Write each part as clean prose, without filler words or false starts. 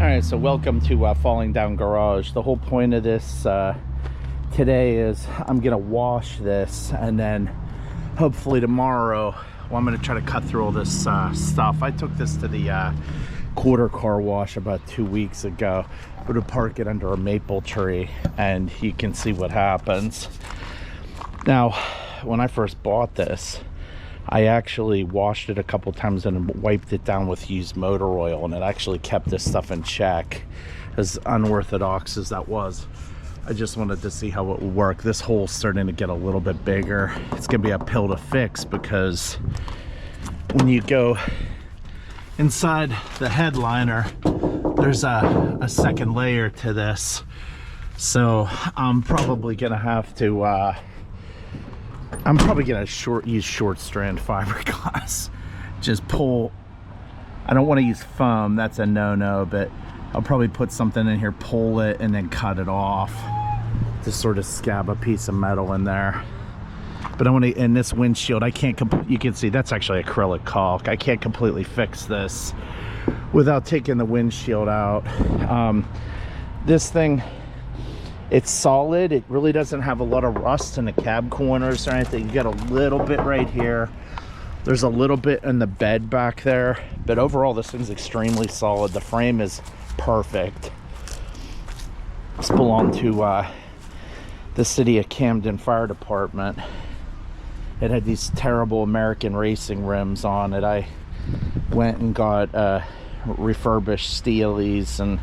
Alright, so welcome to Falling Down Garage. The whole point of this today is I'm gonna wash this, and then hopefully tomorrow, well, I'm gonna try to cut through all this stuff. I took this to the quarter car wash about 2 weeks ago. I'm gonna park it under a maple tree and you can see what happens. Now, when I first bought this, I actually washed it a couple times and wiped it down with used motor oil, and it actually kept this stuff in check. As unorthodox as that was, I just wanted to see how it would work. This hole's starting to get a little bit bigger. It's gonna be a pill to fix, because when you go inside the headliner, there's a second layer to this. So I'm probably gonna have to use short strand fiberglass. Just pull. I don't want to use foam, that's a no-no, but I'll probably put something in here, pull it, and then cut it off to sort of scab a piece of metal in there. But I want to, in this windshield, I can't, you can see that's actually acrylic caulk. I can't completely fix this without taking the windshield out. This thing, it's solid. It really doesn't have a lot of rust in the cab corners or anything. You got a little bit right here. There's a little bit in the bed back there, but overall this thing's extremely solid. The frame is perfect. This belonged to the city of Camden Fire Department. It had these terrible American racing rims on it. I went and got refurbished steelies and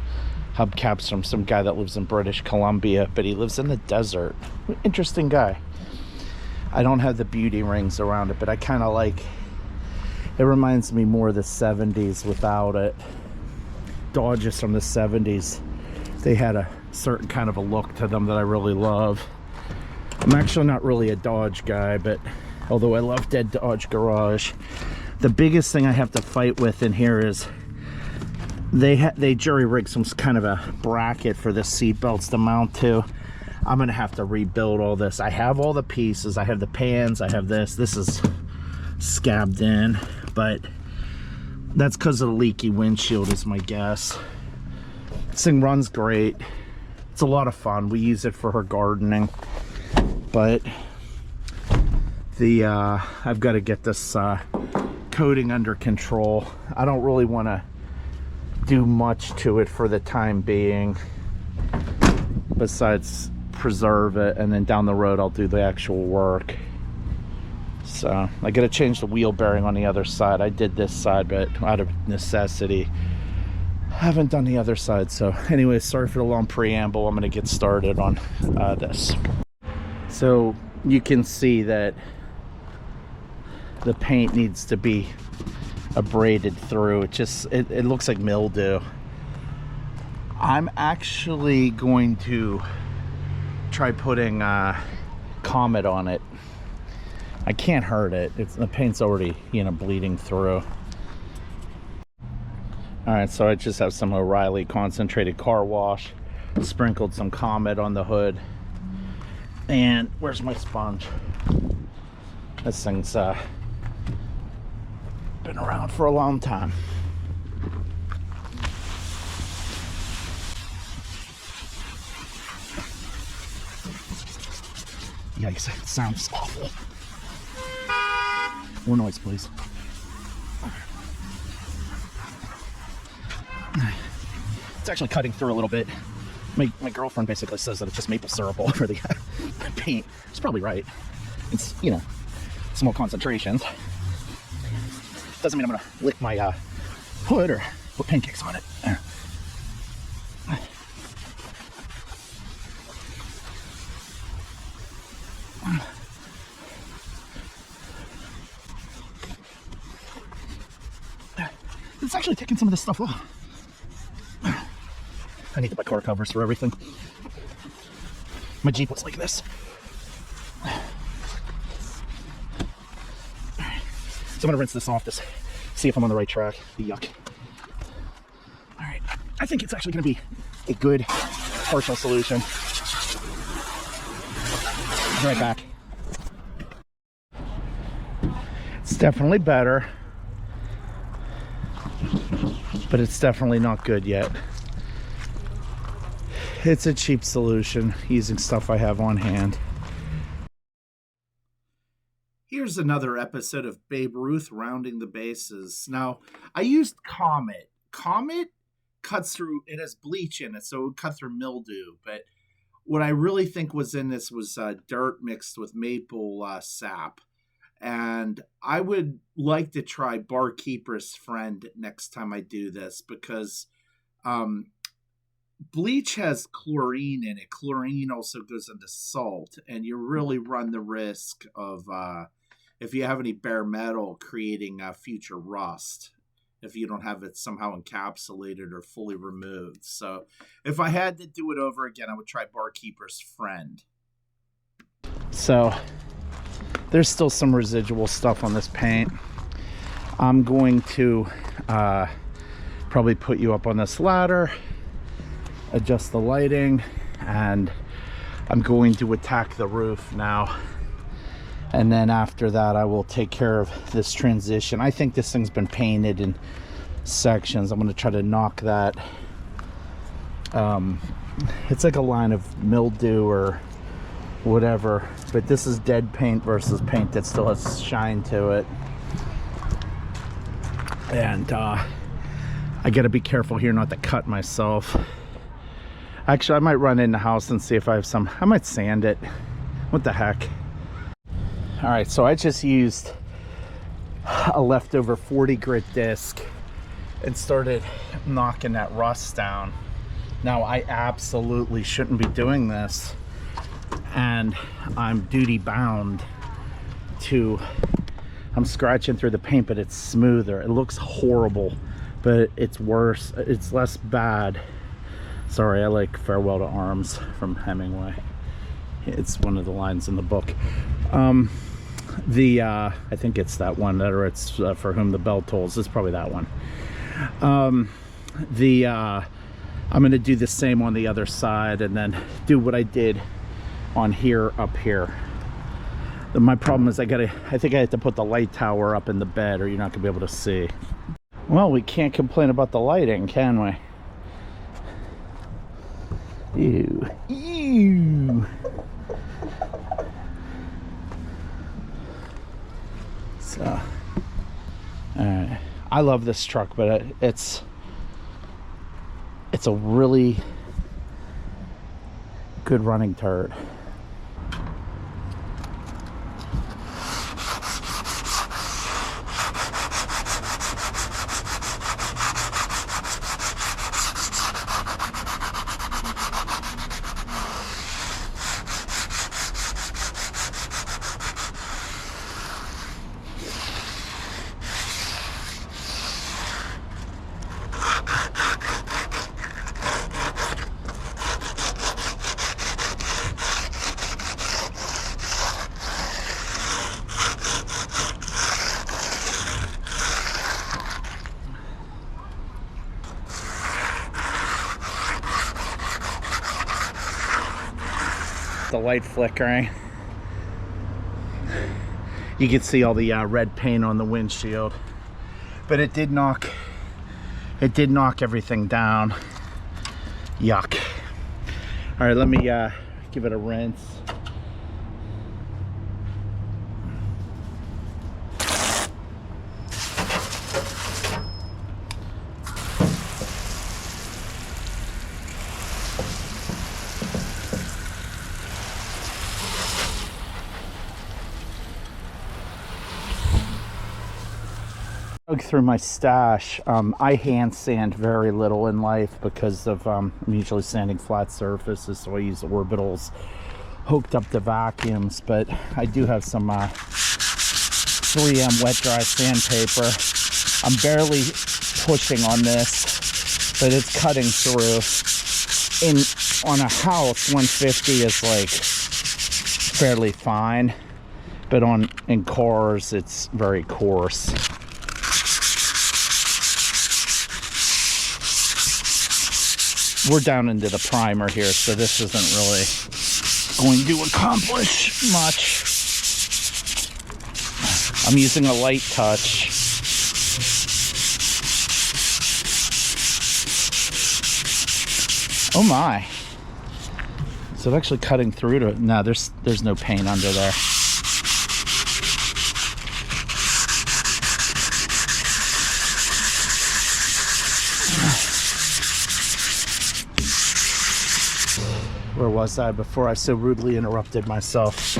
hubcaps from some guy that lives in British Columbia, but he lives in the desert. Interesting guy. I don't have the beauty rings around it, but I kind of like it. Reminds me more of the 70s without it. Dodges from the 70s, they had a certain kind of a look to them that I really love. I'm actually not really a Dodge guy, but although I love Dead Dodge Garage, the biggest thing I have to fight with in here is they jury rigged some kind of a bracket for the seat belts to mount to. I'm gonna have to rebuild all this. I have all the pieces. I have the pans. I have this. This is scabbed in, but that's because of the leaky windshield is my guess. This thing runs great. It's a lot of fun. We use it for her gardening, but I've got to get this coating under control. I don't really want to do much to it for the time being, besides preserve it, and then down the road I'll do the actual work. So I gotta change the wheel bearing on the other side. I did this side, but out of necessity I haven't done the other side. So anyway, sorry for the long preamble. I'm gonna get started on this. So you can see that the paint needs to be abraded through. It looks like mildew. I'm actually going to try putting Comet on it. I can't hurt it. The paint's already, you know, bleeding through. All right, so I just have some O'Reilly concentrated car wash, sprinkled some Comet on the hood, and where's my sponge? This thing's been around for a long time. Yikes, it sounds awful. More noise, please. It's actually cutting through a little bit. My girlfriend basically says that it's just maple syrup all over the paint. She's probably right. It's, you know, small concentrations. Doesn't mean I'm gonna lick my hood or put pancakes on it. It's actually taking some of this stuff off. I need to buy car covers for everything. My Jeep was like this. So I'm gonna rinse this off to see if I'm on the right track. Yuck. All right, I think it's actually gonna be a good partial solution. I'll be right back. It's definitely better, but it's definitely not good yet. it's a cheap solution using stuff I have on hand. Here's another episode of Babe Ruth rounding the bases. Now, I used Comet. Comet cuts through, it has bleach in it, so it would cut through mildew. But what I really think was in this was dirt mixed with maple sap. And I would like to try Barkeeper's Friend next time I do this, because bleach has chlorine in it. Chlorine also goes into salt, and you really run the risk of, if you have any bare metal, creating future rust if you don't have it somehow encapsulated or fully removed. So if I had to do it over again, I would try Barkeeper's Friend. So there's still some residual stuff on this paint. I'm going to probably put you up on this ladder, adjust the lighting, and I'm going to attack the roof now. And then after that, I will take care of this transition. I think this thing's been painted in sections. I'm going to try to knock that. It's like a line of mildew or whatever, but this is dead paint versus paint that still has shine to it. And I got to be careful here not to cut myself. Actually, I might run in the house and see if I have some. I might sand it. What the heck. All right, so I just used a leftover 40 grit disc and started knocking that rust down. Now, I absolutely shouldn't be doing this, and I'm duty bound to, I'm scratching through the paint, but it's smoother. It looks horrible, but it's worse. It's less bad. Sorry, I like Farewell to Arms from Hemingway. It's one of the lines in the book. I think it's that one, or it's For Whom the Bell Tolls. It's probably that one. I'm going to do the same on the other side, and then do what I did on here, up here. My problem is I think I have to put the light tower up in the bed, or you're not going to be able to see. Well, we can't complain about the lighting, can we? Ew. Ew. So, all right. I love this truck, but it's a really good running turret. The light flickering. You can see all the red paint on the windshield, but it did knock everything down. Yuck. All right, let me give it a rinse. Through my stash. I hand sand very little in life because of I'm usually sanding flat surfaces, so I use orbitals hooked up to vacuums, but I do have some 3M wet dry sandpaper. I'm barely pushing on this, but it's cutting through. On a house, 150 is like fairly fine, but in cars it's very coarse. We're down into the primer here, so this isn't really going to accomplish much. I'm using a light touch. Oh my. it actually cutting through to it? No, there's no paint under there. Where was I before I so rudely interrupted myself?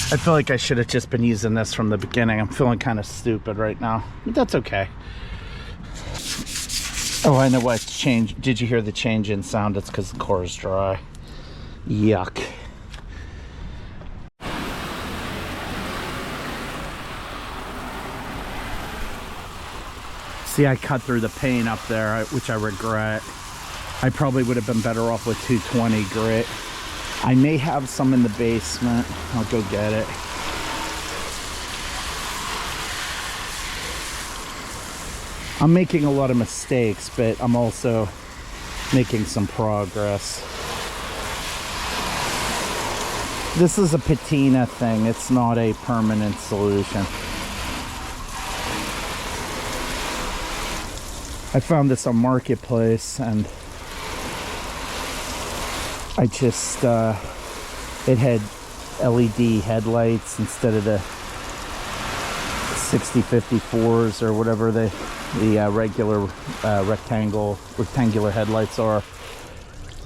I feel like I should have just been using this from the beginning. I'm feeling kind of stupid right now, but that's okay. Oh, I know why it's changed. Did you hear the change in sound? It's because the core is dry. Yuck. See, I cut through the paint up there, which I regret. I probably would have been better off with 220 grit. I may have some in the basement. I'll go get it. I'm making a lot of mistakes, but I'm also making some progress. This is a patina thing. It's not a permanent solution. I found this on Marketplace, and I just, it had LED headlights instead of the 6054s or whatever the regular rectangular headlights are.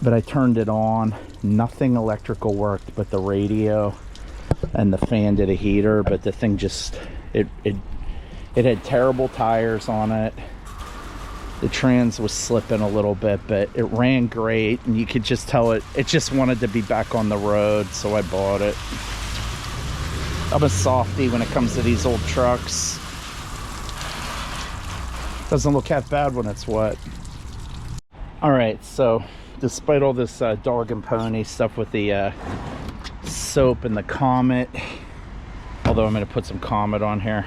But I turned it on. Nothing electrical worked but the radio, and the fan did a heater, but the thing just, it had terrible tires on it. The trans was slipping a little bit, but it ran great, and you could just tell it just wanted to be back on the road, so I bought it. I'm a softie when it comes to these old trucks. Doesn't look half bad when it's wet. All right, so despite all this dog and pony stuff with the soap and the Comet, although I'm gonna put some Comet on here,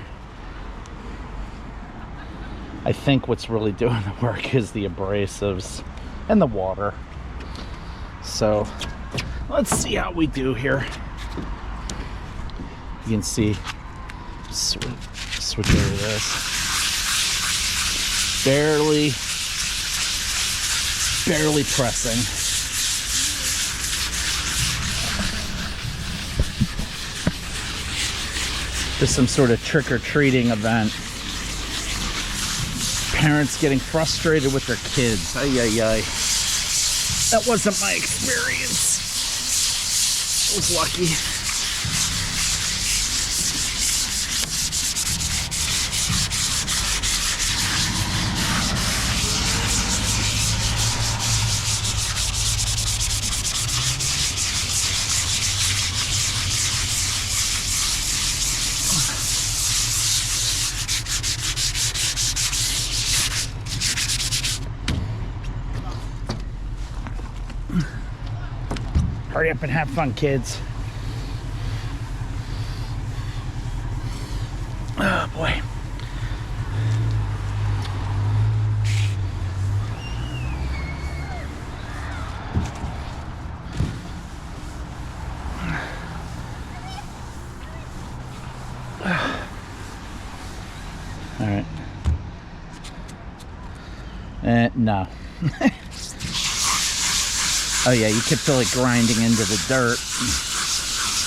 I think what's really doing the work is the abrasives and the water. So let's see how we do here. You can see, switch over this. Barely pressing. Just some sort of trick-or-treating event. Parents getting frustrated with their kids. Ay, ay, ay. That wasn't my experience. I was lucky. Hurry up and have fun, kids. Oh boy. All right. No. Oh yeah, you could feel it grinding into the dirt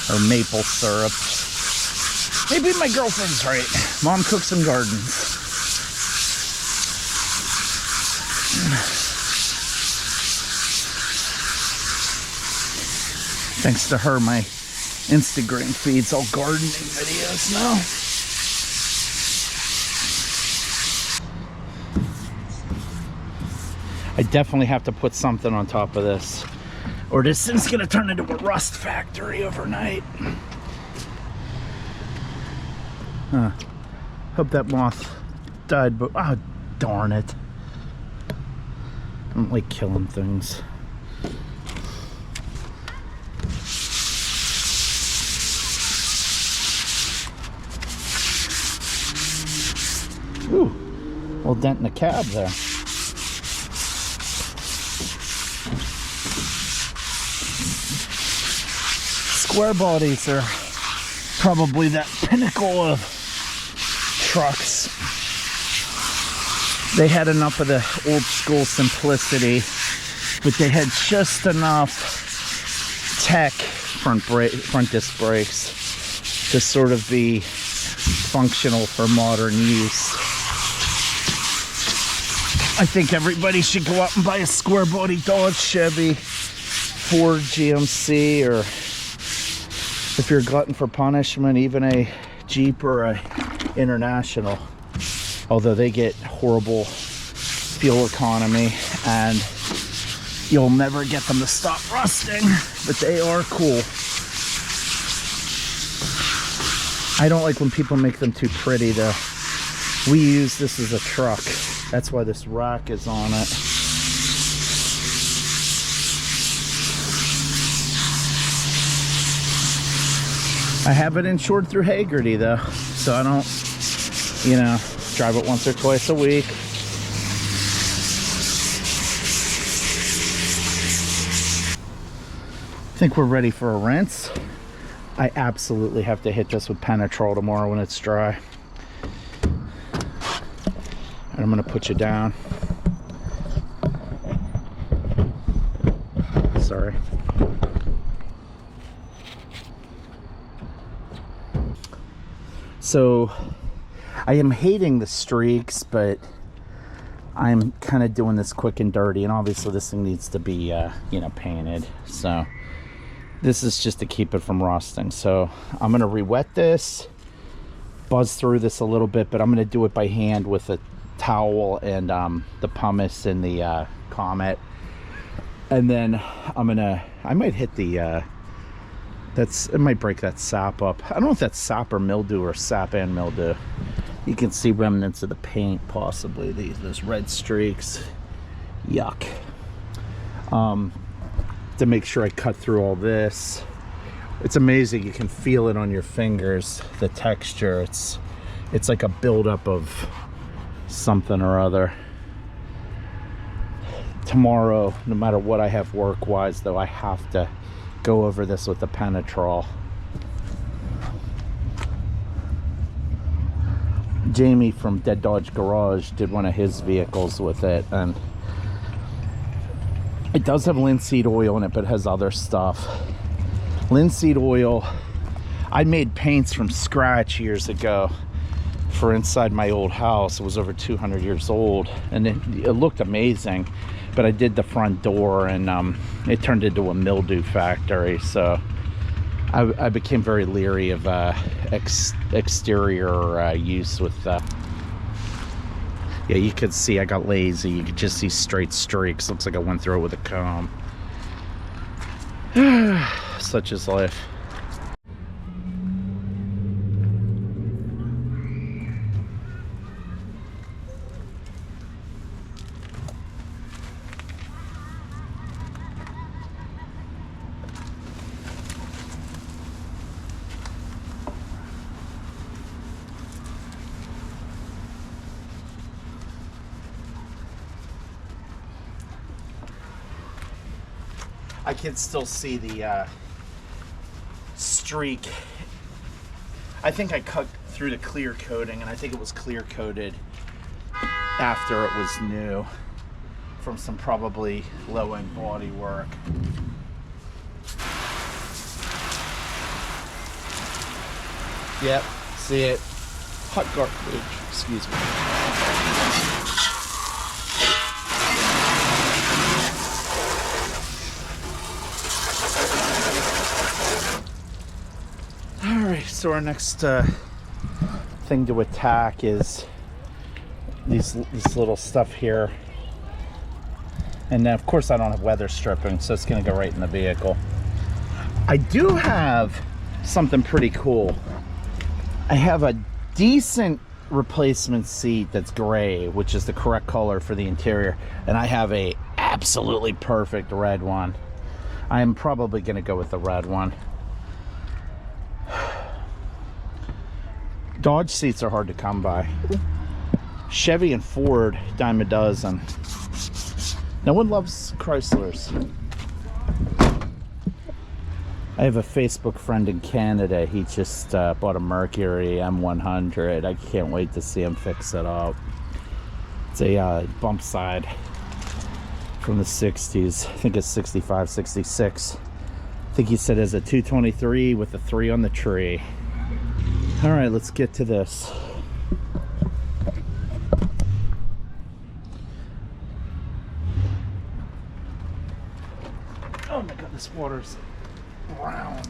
or maple syrup. Maybe my girlfriend's right. Mom cooks and gardens. Thanks to her, my Instagram feed's all gardening videos now. I definitely have to put something on top of this. or this thing's gonna turn into a rust factory overnight. Hope that moth died, but oh darn it. I don't like killing things. Ooh, little dent in the cab there. Square bodies are probably that pinnacle of trucks. They had enough of the old school simplicity, but they had just enough tech, front disc brakes, to sort of be functional for modern use. I think everybody should go out and buy a square body Dodge, Chevy, Ford, GMC, or if you're a glutton for punishment, even a Jeep or a International. Although they get horrible fuel economy and you'll never get them to stop rusting, but they are cool. I don't like when people make them too pretty though. We use this as a truck. That's why this rack is on it. I have it insured through Hagerty though, so I don't, you know, drive it once or twice a week. I think we're ready for a rinse. I absolutely have to hit this with Penetrol tomorrow when it's dry. And I'm gonna put you down. Sorry. So I am hating the streaks, but I'm kind of doing this quick and dirty, and obviously this thing needs to be you know, painted. So this is just to keep it from rusting. So I'm gonna re-wet this, buzz through this a little bit, but I'm gonna do it by hand with a towel and the pumice and the Comet. And then I might hit the it might break that sap up. I don't know if that's sap or mildew, or sap and mildew. You can see remnants of the paint, possibly those red streaks. Yuck. To make sure I cut through all this. It's amazing, you can feel it on your fingers, the texture. It's like a buildup of something or other. Tomorrow, no matter what I have work wise though, I have to go over this with the Penetrol. Jamie from Dead Dodge Garage did one of his vehicles with it, and it does have linseed oil in it, but it has other stuff. Linseed oil, I made paints from scratch years ago for inside my old house. It was over 200 years old, and it looked amazing, but I did the front door, and it turned into a mildew factory. So I became very leery of exterior use with yeah, you could see I got lazy. You could just see straight streaks. Looks like I went through it with a comb. Such is life. I can still see the streak. I think I cut through the clear coating, and I think it was clear coated after it was new from some probably low-end body work. Yep, see it. Hot garbage, excuse me. So our next thing to attack is this little stuff here. And of course I don't have weather stripping, so it's gonna go right in the vehicle. I do have something pretty cool. I have a decent replacement seat that's gray, which is the correct color for the interior, and I have a absolutely perfect red one. I am probably gonna go with the red one. Dodge seats are hard to come by. Chevy and Ford, dime a dozen. No one loves Chryslers. I have a Facebook friend in Canada. He just bought a Mercury M100. I can't wait to see him fix it up. It's a bump side from the 60s. I think it's 65, 66. I think he said it's a 223 with a 3 on the tree. All right, let's get to this. Oh my god, this water's brown.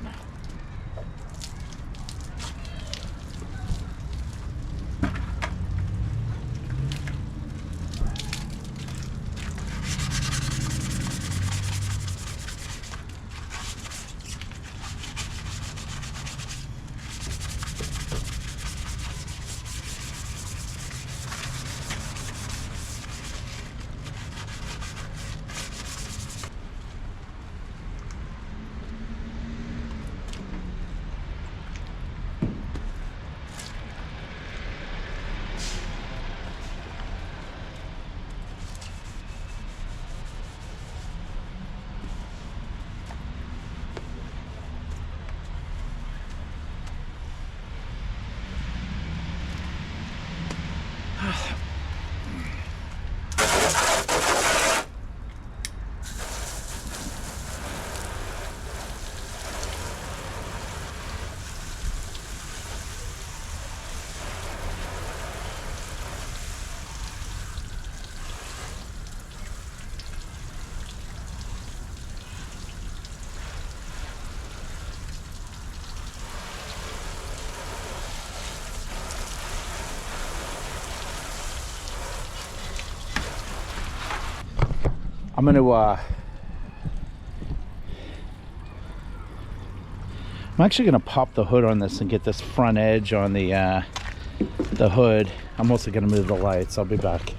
I'm actually gonna pop the hood on this and get this front edge on the hood. I'm also gonna move the lights. I'll be back.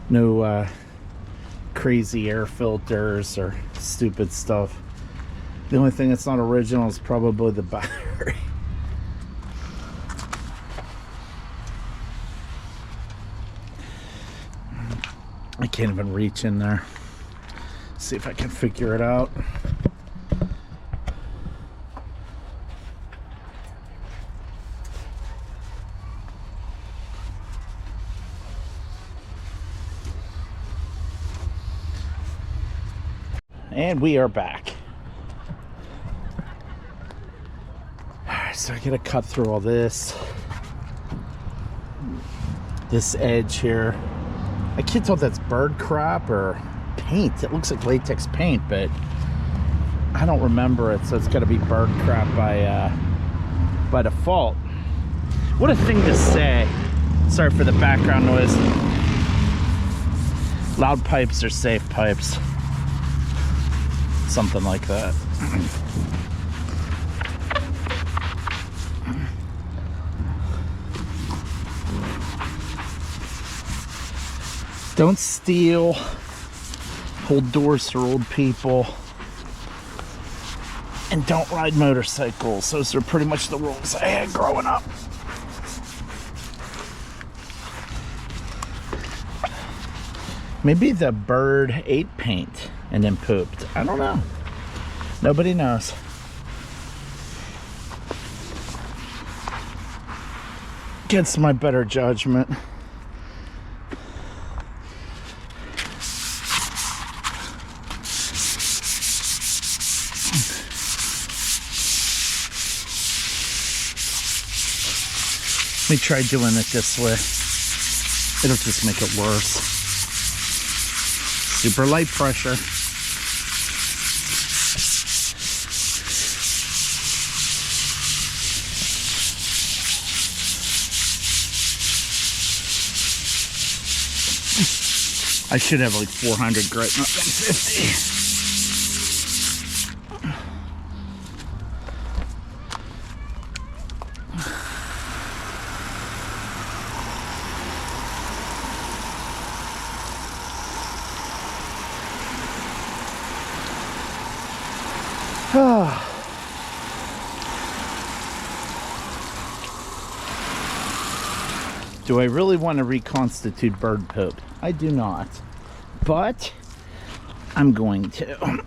No crazy air filters or stupid stuff. The only thing that's not original is probably the battery. I can't even reach in there. See if I can figure it out. And we are back. Alright, so I gotta cut through all this edge here. I can't tell if that's bird crap or paint. It looks like latex paint, but I don't remember it, so it's got to be bird crap by default. What a thing to say. Sorry for the background noise. Loud pipes are safe pipes. Something like that. Don't steal. Hold doors for old people. And don't ride motorcycles. Those are pretty much the rules I had growing up. Maybe the bird ate paint and then pooped. I don't know. Nobody knows. Against my better judgment. Let me try doing it this way. It'll just make it worse. Super light pressure. I should have like 400 grit, not 150. Do I really want to reconstitute bird poop? I do not, but I'm going to.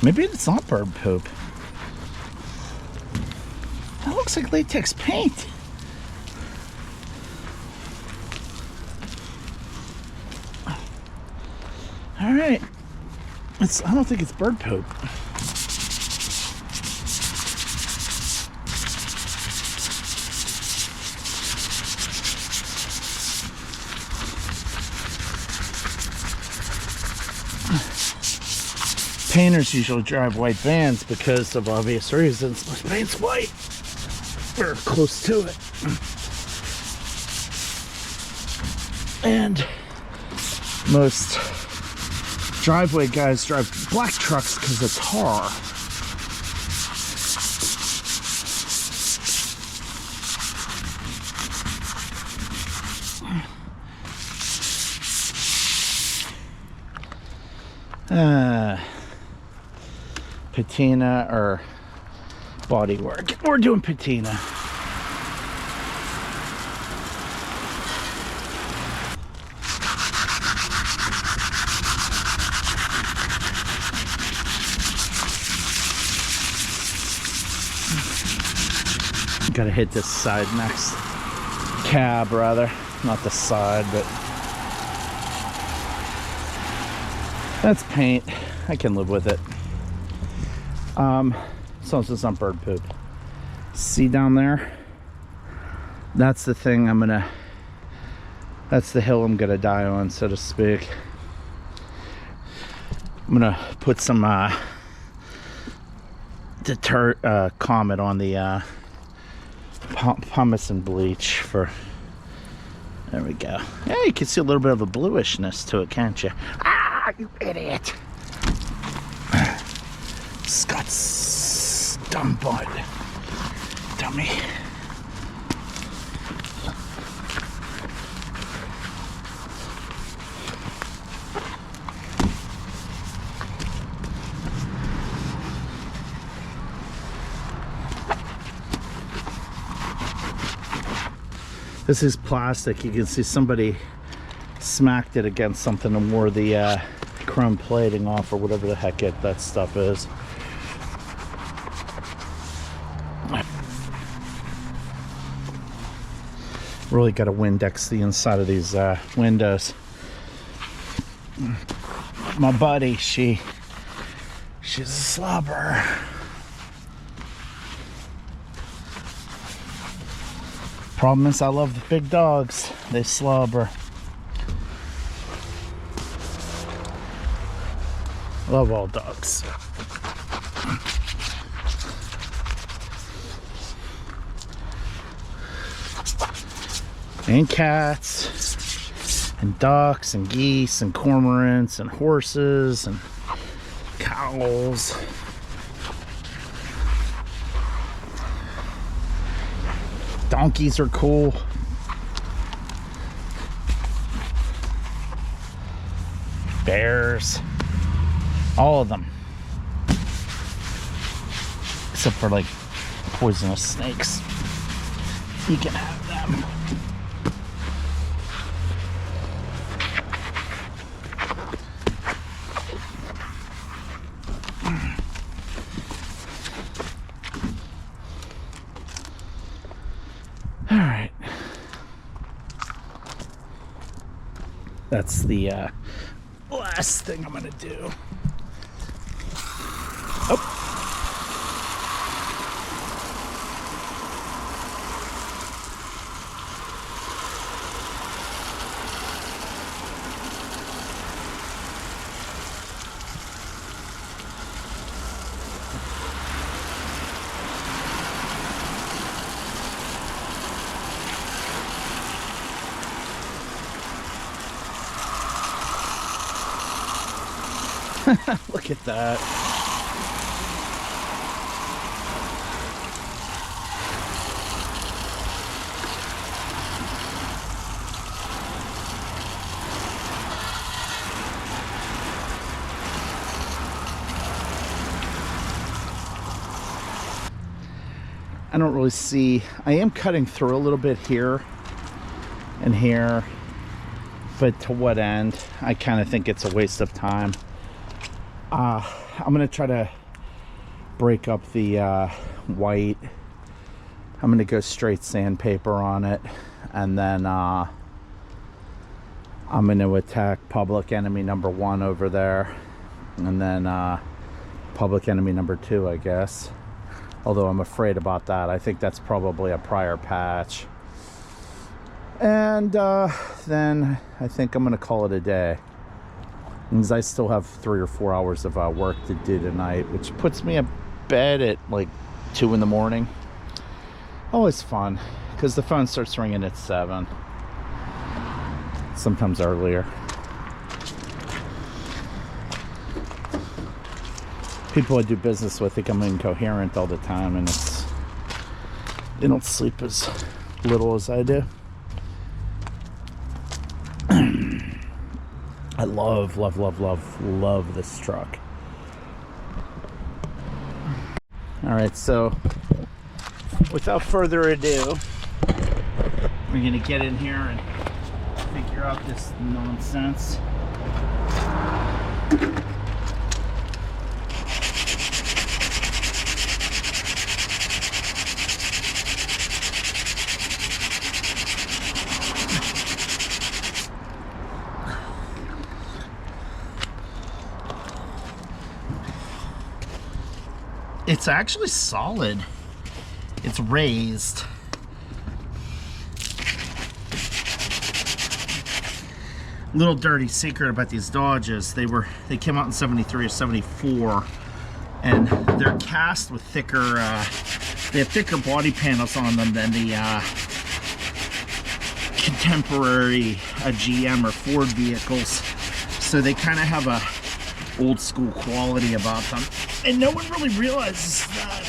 Maybe it's not bird poop. That looks like latex paint. All right, I don't think it's bird poop. Painters usually drive white vans because of obvious reasons. My paint's white. We're close to it. And most driveway guys drive black trucks because of tar. Patina or bodywork. We're doing patina. Gotta hit this side next. Cab, rather. Not the side, but that's paint. I can live with it. So it's not bird poop. See down there? That's the thing that's the hill I'm gonna die on, so to speak. I'm gonna put some Comet on the pumice and bleach for. There we go. Yeah, you can see a little bit of a bluishness to it, can't you? Ah, you idiot! Scott's dumb butt. Dummy. This is plastic. You can see somebody smacked it against something and wore the chrome plating off, or whatever the heck that stuff is. Really got to Windex the inside of these windows. My buddy, she's a slobber. Problem is, I love the big dogs. They slobber. Love all dogs. And cats, and ducks, and geese, and cormorants, and horses, and cows. Donkeys are cool. Bears. All of them. Except for like poisonous snakes. You can have them. All right. That's the last thing I'm gonna do. Oh. Look at that. I don't really see, I am cutting through a little bit here and here, but to what end? I kind of think it's a waste of time. I'm gonna try to break up the white. I'm gonna go straight sandpaper on it, and then I'm gonna attack public enemy number 1 over there, and then public enemy number 2, I guess. Although I'm afraid about that. I think that's probably a prior patch. And then I think I'm gonna call it a day, because I still have 3 or 4 hours of work to do tonight, which puts me in bed at like 2 in the morning. Always fun, because the phone starts ringing at 7, sometimes earlier. People I do business with think I'm incoherent all the time, and they don't sleep as little as I do. I love this truck. All right, so without further ado, we're gonna get in here and figure out this nonsense. It's actually solid. It's raised. Little dirty secret about these Dodges. They came out in 73 or 74, and they're cast with thicker, they have thicker body panels on them than the contemporary GM or Ford vehicles. So they kind of have a old school quality about them. And no one really realizes that.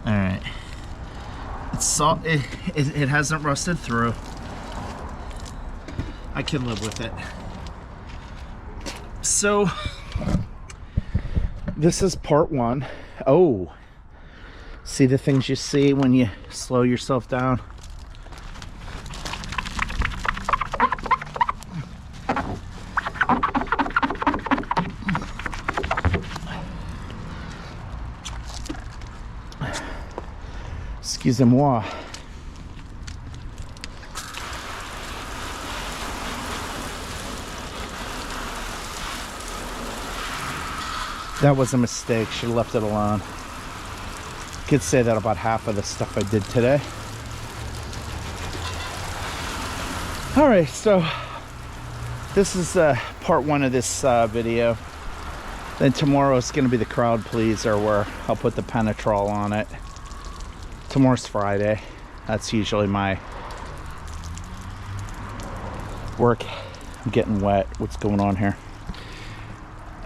All right. It hasn't rusted through. I can live with it. So this is part 1. Oh. See the things you see when you slow yourself down? Excusez-moi. That was a mistake. Should have left it alone. Could say that about half of the stuff I did today. All right, so this is part 1 of this video. Then tomorrow is going to be the crowd pleaser, where I'll put the Penetrol on it. Tomorrow's Friday. That's usually my work. I'm getting wet. What's going on here?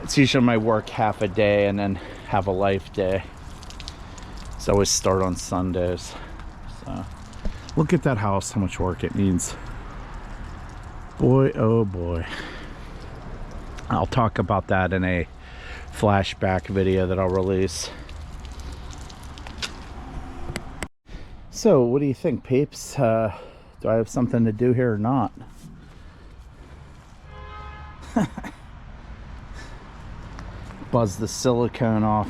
It's usually my work half a day and then have a life day. I always start on Sundays. So look at that house, how much work it needs. Boy, oh boy. I'll talk about that in a flashback video that I'll release. So what do you think, peeps? Do I have something to do here or not? Buzz the silicone off.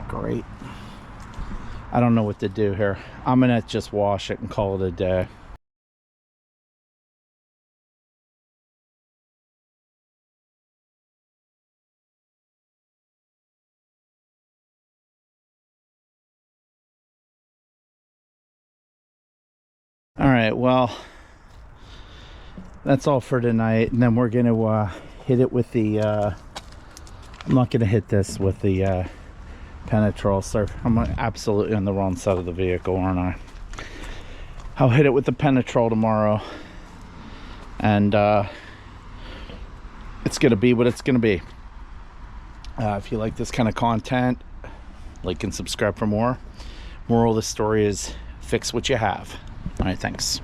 Great. I don't know what to do here. I'm gonna just wash it and call it a day. All right, well, that's all for tonight, and then we're gonna hit it with the I'm not going to hit this with the Penetrol, so I'm absolutely on the wrong side of the vehicle, aren't I? I'll hit it with the Penetrol tomorrow, and it's going to be what it's going to be. If you like this kind of content, like and subscribe for more. Moral of the story is fix what you have. All right, thanks.